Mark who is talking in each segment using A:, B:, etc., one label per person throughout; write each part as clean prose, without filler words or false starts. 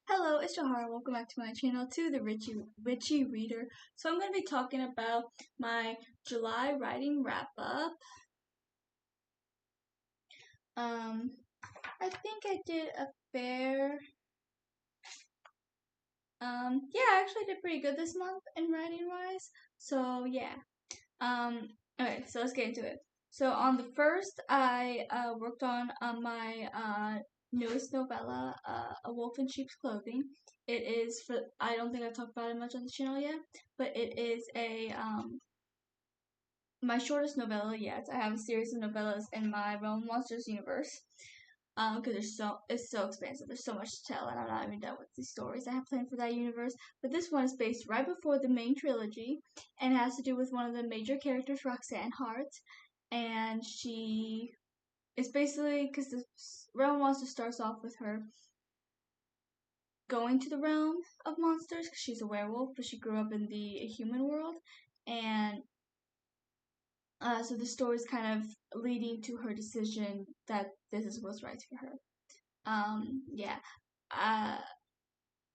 A: Hello, it's Jahara. Welcome back to my channel, to the Richie Reader. So I'm going to be talking about my July writing wrap up. I think I did a fair. Yeah, I actually did pretty good this month in writing wise. So yeah. Okay, so let's get into it. So on the first, I worked on my newest novella, A Wolf in Sheep's Clothing. It is I don't think I've talked about it much on the channel yet, but it is my shortest novella yet. I have a series of novellas in my Realm Monsters universe. Because it's so expansive. There's so much to tell, and I'm not even done with the stories I have planned for that universe. But this one is based right before the main trilogy, and has to do with one of the major characters, Roxanne Hart, and she is basically because the Realm Monster starts off with her going to the realm of monsters because she's a werewolf, but she grew up in the human world, and so the story is kind of leading to her decision that this is what's right for her. Yeah. Uh,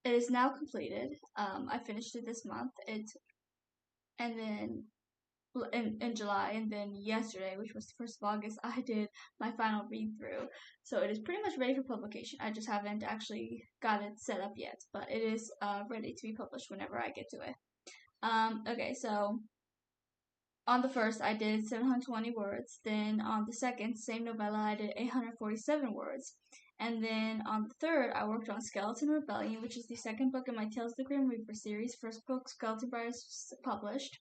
A: it is now completed. I finished it this month. And then in July, and then yesterday, which was the 1st of August, I did my final read through. So it is pretty much ready for publication. I just haven't actually got it set up yet, but it is ready to be published whenever I get to it. Okay, so on the first, I did 720 words. Then on the second, same novella, I did 847 words. And then on the third, I worked on Skeleton Rebellion, which is the second book in my Tales of the Grim Reaper series. First book, Skeleton Bride, is published.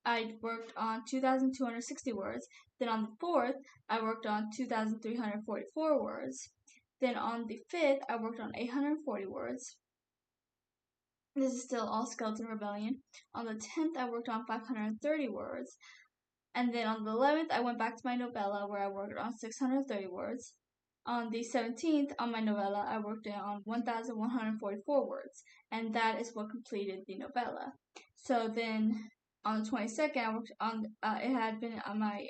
A: I worked on 2,260 words. Then on the fourth, I worked on 2,344 words. Then on the fifth, I worked on 840 words. This is still all Skeleton Rebellion. On the 10th, I worked on 530 words. And then on the 11th, I went back to my novella where I worked on 630 words. On the 17th, on my novella, I worked on 1,144 words. And that is what completed the novella. So then on the 22nd, I worked on, it had been on my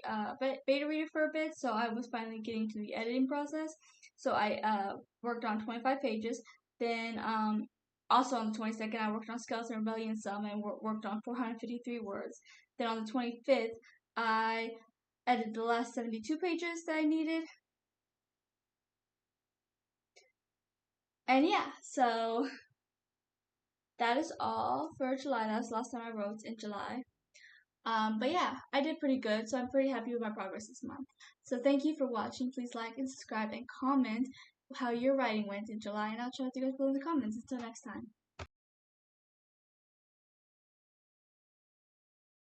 A: beta reader for a bit, so I was finally getting to the editing process. So I worked on 25 pages. Then also on the 22nd, I worked on Skeleton Rebellion some and worked on 453 words. Then on the 25th, I edited the last 72 pages that I needed. And yeah, so that is all for July. That was the last time I wrote in July. But yeah, I did pretty good, so I'm pretty happy with my progress this month. So thank you for watching. Please like and subscribe and comment how your writing went in July, and I'll chat with you guys below in the comments. Until next time.